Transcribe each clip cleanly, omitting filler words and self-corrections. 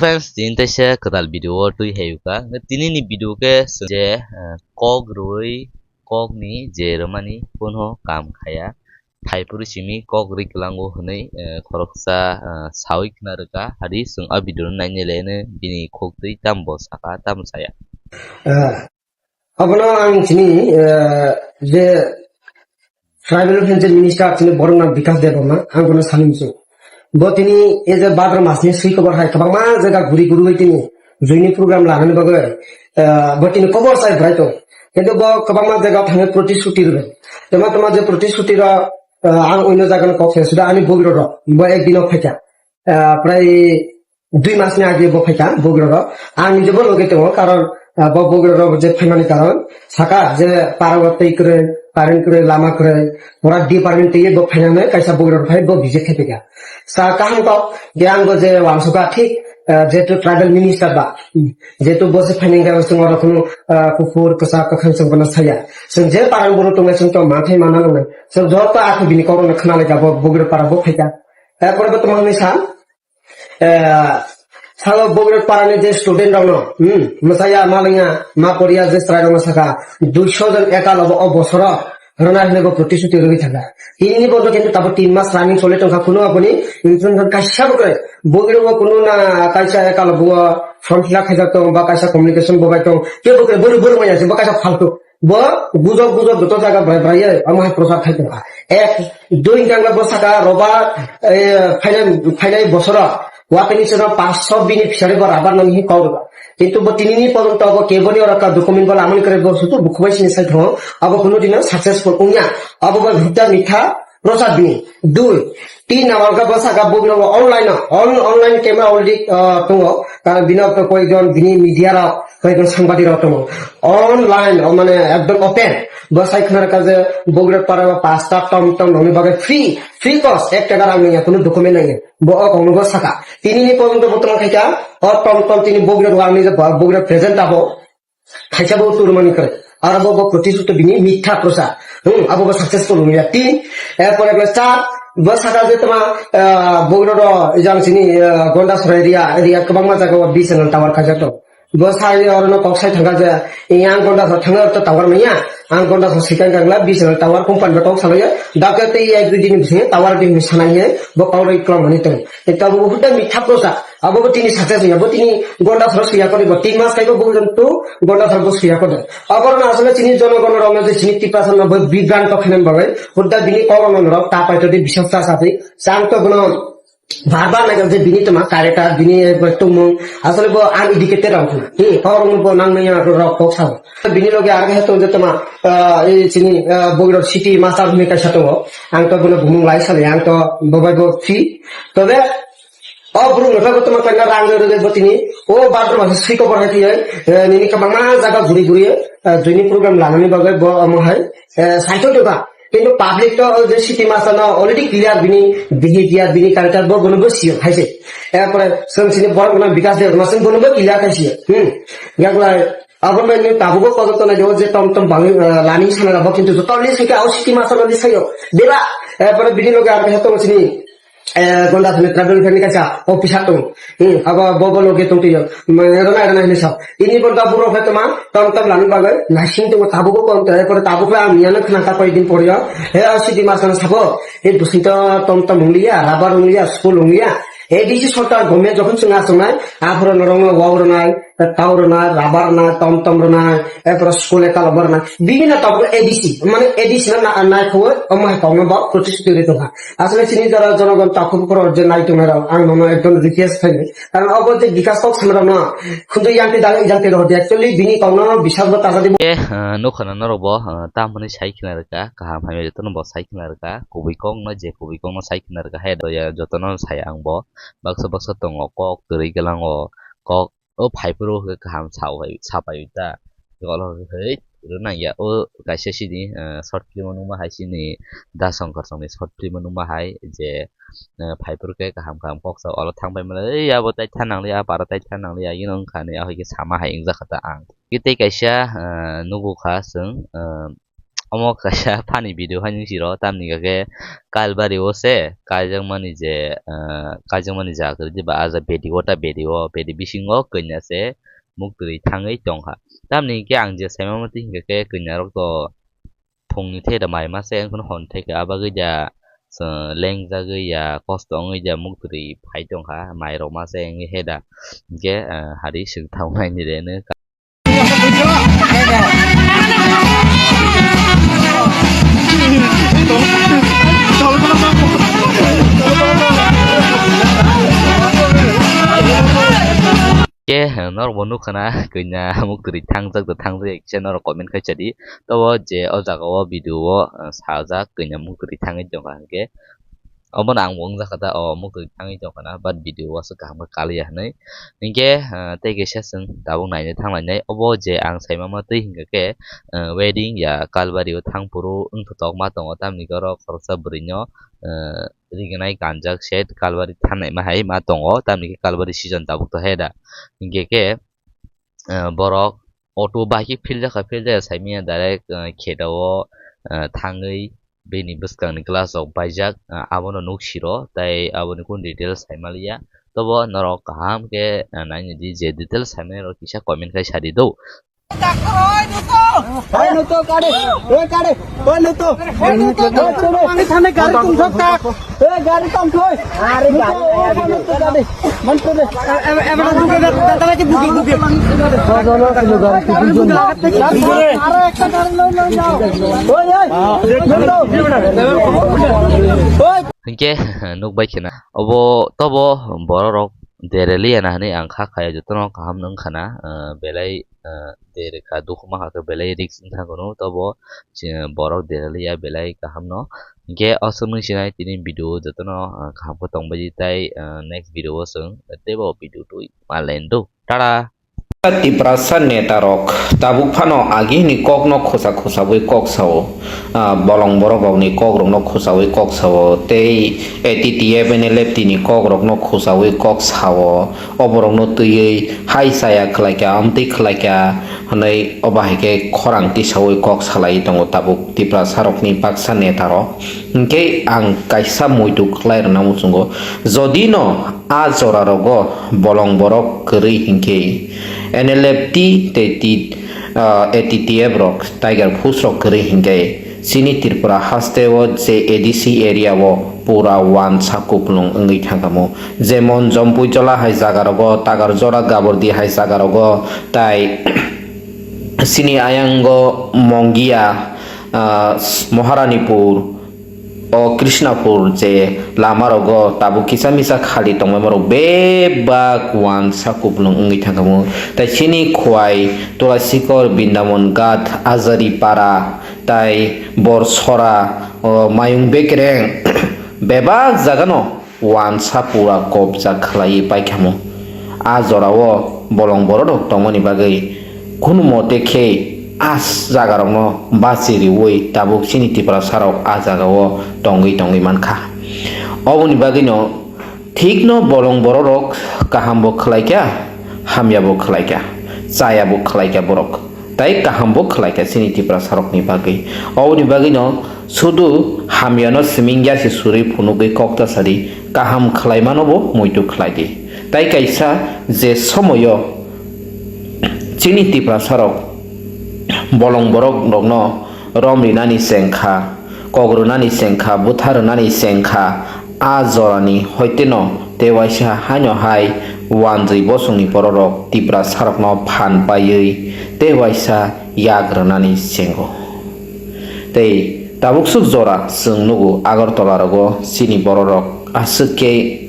Friends, tin te se kadal video tui heyuka. Tini ni video ke je kok rui kok ni je romani punho kam khaya. Thai puri simi kok ri kelango hunai khoroksa sawik naraka hari sung a video naine lene bini khok tui tambo saka tam saya. Abana ang sini je tribal affairs minister sini borong Vikas Debama ang kono salim su. Bo tini e je badra masni sui kobar hai kabang ma jaga guri guru hai tini joini program lahan bagai bo tini kobar sai brai to কিন্তু bo kabang ma jaga thange প্রতিশ্রুতি রবে তোমা যে প্রতিশ্রুতি র ang অন্য জায়গা কথা সেটা আমি বগির র bo একদিন ফেকা প্রায় 2 মাস আগে bo ফেকা বগির র আমি যে বলো গেতে কারণ বগির র যে ফেমানি কারণ সাকা যে পারবতই করে পারেন করে লামা করে ওরা ডিপার্টমেন্ট থেকে bo ফেনানে কাইসা বগির র ভাই bo ভিজে খেতে গা sa kahang to giang go je wangsuka ঠিক যেহেতু ট্রাইবাল মিনিস্টার বা যেহেতু বসে ফাইনিং গাও সঙ্গ রকম কুকুর কসা কখন সঙ্গ না ছায়া সং যে পারাং বড় তুমি সঙ্গ তো মাথায় মানানো না সব যত আকু বিনি করোনা খানালে যাব বগির পারাবো ফেকা তারপরে তোমার নিশা সালো বগির পারানে যে স্টুডেন্ট রাও মসায়া মালিঙ্গা মা পড়িয়া যে স্ট্রাইক মাসাকা 200 জন একাল অবসর রনা হিনেগো প্রতিশ্রুতি রবি থাকা তিনি বলতো কিন্তু তারপর 3 মাস রানিং চলে তো কোনো আপনি ইনফ্লুয়েন্সার কাইসা করে বগির কোনো না কাইসা একাল বুয়া ফর্ম ফিল আপ হয়ে যেত বা কাইসা কমিউনিকেশন বগাইতো কেউ বগির বড় বড় মাই আছে বা কাইসা ফালতু bo গুজব যত জায়গা ভাই আমার প্রচার থাকে এক দুই গাংলা বসাকা রবা ফাইনাল বছর ওয়াপেনি সেনা 500 বেনিফিশিয়ারি বর আবার নাম হি কওবা কিন্তু তিনি পর্যন্ত অব কেবনি ওরা ডকুমেন্ট বলা আমল করে বসু তো বুকবাই সিনে সাইড হ অব কোনো দিন সাকসেসফুল উনিয়া অব ভিটা মিঠা প্রসাদ দিন দুই তিন আমার বসা গা বগিন অনলাইন ক্যামেরা অলরেডি দङ কারণ বিনব কয়েকজন বিনি মিডিয়ারা কয়েকজন সাংবাদিকরা দङ অনলাইন মানে একদম ওপেন বসাই খানার কাজে বগির পারা 5টা টম নমি বাগে ফ্রি কস্ট 1 টাকা আমি কোনো ডকুমেন্ট নাই কোনো সাকা তিনি পর্যন্ত বর্তমান খাইকা টম তিনি বগির আমি যে বগির প্রেজেন্ট আবো খাইছা বহু তুরমানি করে আর আবো প্রতিশ্রুতি বিনি মিথ্যা প্রচার আবো সাকসেসফুল হইয়া তিন এরপরে 4 বসাকা যে তোমার বগির জান চিনি গন্ডাসর এরিয়া কবাং মা জায়গা বিসেন টাওয়ার খাইছা তো বসাই অরনো কক্সাই থাকা যে ইয়াং গন্ডাসর থাঙ্গা তো টাওয়ার মাইয়া আং গন্ডাসর সিকাং গাংলা বিসেন টাওয়ার কোম্পানি টক সালাইয়া ডাকাতে এক দুই দিন ভিসে টাওয়ার দিন সানাইয়ে বকাউরে ক্লম হনি তো এটা বহুটা মিথ্যা প্রচার আবো তিনি সাকসেস হইয়া তিনি গন্ডাসর সিয়া করে 3 মাস খাইবো পর্যন্ত গন্ডাসর সিয়া করে অপরণ আসলে তিনি জনগণের রমে যে 90% বিজ্ঞান তখনেন ভাবে হুদ্দা বিনি করণন রক তা পাইতো দি বিশ্বাস আছে শান্ত গুণ বারবার না যে বিনি তোমার কারেটা বিনি তুমু আসলে আন এডুকেটেড রাখো না করণ নাংনাইয়া রক পকসাও বিনি লগে আগে হতো যে তোমার এই চিনি বগির সিটি মাস্টার ভূমিকা সাথে আং তো গুলো ভুমুং লাই সালে আং তো ববাইবো ফি তবে অব্রুং এটাকে তোমার কন্যা রাং দেব তিনি ও বাদ্র মাসে সি খবর হাতি নিনি কাবাংমা জায়গা ঘুরি জৈনি প্রোগ্রাম লাগানি বাগে মহাই সাইটো দেবা কিন্তু পাবলিক তো যে সিটি মাস্টার অলরেডি ক্লিয়ার বিনি বিহেভিয়ার বিনি কালচার বো গনবো সিও খাইছে এরপরে সঙ্গিনি বড় কোন বিকাশ দেব মাসে গনবো ক্লিয়ার খাইছে গাগলা আবার মানে তাবুগো পর্যন্ত না যে টম বাঙি লানি সানা যাব কিন্তু তলে থেকে আও সিটি মাস্টার লদি সাইও দেবা এরপরে বিনি লগে আর হেতো চিনি gonda thane travel family kacha office hatung aba bobo loge tung tiyo rona hine sab ini gonda buro phetama tom lani bagai nasing tu tabu ko kon tare pore tabu ko ami ana khana ta koi din poriya he asidi masana sabo he dusita tom unglia rabar unglia school unglia ADC সরকার গমে যখন সঙ্গে আসনায় আফর নরম ওয়াওর নাই টাওর না rubber না Tom না এরপর স্কুলে কালবার না বিভিন্ন টপ এডিসি মানে এডিসি না নাই খবর অমাই কম বা প্রতিশ্রুতি দিতে হয় আসলে চিনি যারা জনগণ তখন পর যে নাই তোমরা আং মনে একদম রিকোয়েস্ট থাকবে কারণ অবর যে বিকাশ কক সামরা না কিন্তু ইয়ান্তে দালে জানতে রহতে অ্যাকচুয়ালি বিনি কম বিশাল তাজা দিব নখানা নরবো তামনি সাইখিনা রকা কাহাম হামে যতন bo saikina raka kubikong no je kubikong no saikina raka he doya jotono sayang bo baksa tongo kok turi gelango kok o phaipuro ke kaham sapai ta golo hei runa ya o kaise sini short film numa hai sini da songkar songni short film numa hai je phaipur ke kaham kok sa olo thangbai mala ei abo tai thanang le para tai thanang le yinong khane a hoike sama hai ingja khata ang kite kaisa nugu kha sung omo kaisa pani video haini siro tamni kake kalbari ose kaijang mani je kaijang mani jakri diba aja bedi ota bedi bisingo kanya se mukturi thangai tongha tamni ke ang je saimamati hingke kanya rok to phongni the da mai ma se angkon hon theke abagui ja lengjagui ya kosto ongui ja mukturi phai tongha mai rok ma se ngi heda hingke hari sing thaunai ni re ne ke nor bonu khana kanya mukturi thangjak to thangjak se nor comment khai chadi to je o jaga o video o sajak kanya mukturi thangai jongha ke obo ang wong jakata o mukturi thangai jongha but video o sa kaham kaliya hanai hingke tege session tabung naine thanglai obo je ang saimama tei hingke ke wedding ya kalbari o thangpuru ungthotok ma tongo tamni goro khorsa brinyo rignai ganjak set kalbari thanai ma hai ma tongo tamni ke kalbari season tabuk to heda hingke ke borok auto baki filja saimia direct khedao thangai beni buskang glass of baijak abono nuksiro tai aboni kun details saimaliya tobo norok kaham ke naini di je details saimai ro kisa comment kai sadi do hingke nukbai khena obo tobo borok dereli ana hani ang kha khaya jotono kaham nang khana belai dere ka dukhma ha ka belai risk thagono tobo borok dereli ya belai kaham no hingke asumung sinai tini video jotono kaham ko tongbai tai next video sung tebo video tu malendo tada Tiprasan netarok tabuk phano agi ni kok no khosa boi kok sao bolong borok rok ni kok rok no khosa boi kok sao tei etiti ebene lepti ni kok rok no khosa boi kok sao oborok no tui hai saya khlaika amti khlaika hanai obahike khorang ti sao kok salai tongo tabuk tiprasarok ni paksa netaro hingke ang kaisa muitu khlair na musungo jodino a jora rogo bolong borok kri hingke NLFT teti ATTF rock tiger fus rock kere hingai sini Tripura hastewo je ADC area wo pura wan sakuplung ngi thangamo jemon jompui jola hai jagarogo tagar jora gabordi hai jagarogo tai sini ayango mongia Moharanipur o Krishnapur je lamarogo tabu kisa misa khali tongmaro bebak wan sakuplung ngi thangamo tai chini khwai tulasikor bindamon gat azari para tai borsora o mayung bekreng bebak jagano wan sapura kopja khlai paikhamo ajorawo bolong borok tongmani bagai kunumote khe as jagarokno basiri woi tabuk sini tipra sarok a jagao tongui mankha oboni bagino thikno bolong borok kahambo khlaika hamyabo khlaika chayabo khlaika borok tai kahambo khlaika sini tipra sarok ni bagai oboni bagino sudu hamyano simingya se suri phunugui kokta sari kaham khlaimanobo moitu khlaidi tai kaisa je somoyo sini tipra sarok bolong borok rokno romri nani sengkha kogru nani sengkha buthar nani sengkha a jorani hoiteno tewaisa hanyo hai wanjui bosungni borok tipra sarokno phan paiui tewaisa yagra nani sengo tei tabuk suk jora sung nugu agartala rogo sini borok asuke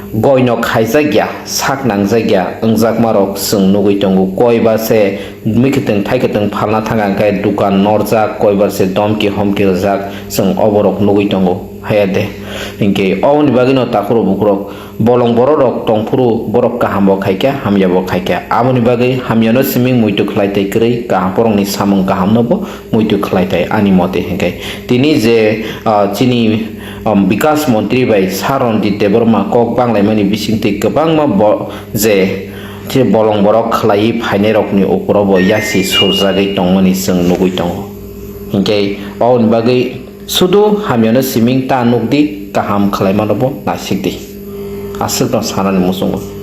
goino khaijagya saknang jagya ungjakmarok sung nugui tongo koiba se mikiteng thaikiteng phalna thangang kai dukan norjak koibar se domki homki jak sung oborok nugui tongo hayade hingke awni bagino takuro bukrok bolong borok tongpuru borok kahambo khaika hamyabo khaika amoni bagai hamyano siming muitu khlaitai krei kahaporongni samung kahamnobo muitu khlaitai ani mote hingke tini je chini বিকাশ মন্ত্রী বাই সারন্দি দেবরমা কক বাংলাইমানি বিসিংতি गोबांमा जे bolong borok khlai phaine rokni uporo bo yasi surjagui tongmani जों nugui tongo hingke on bagai sudu hamyano siming ta nukdi kaham khalaimanabo nasikdi asuk no sanani musungo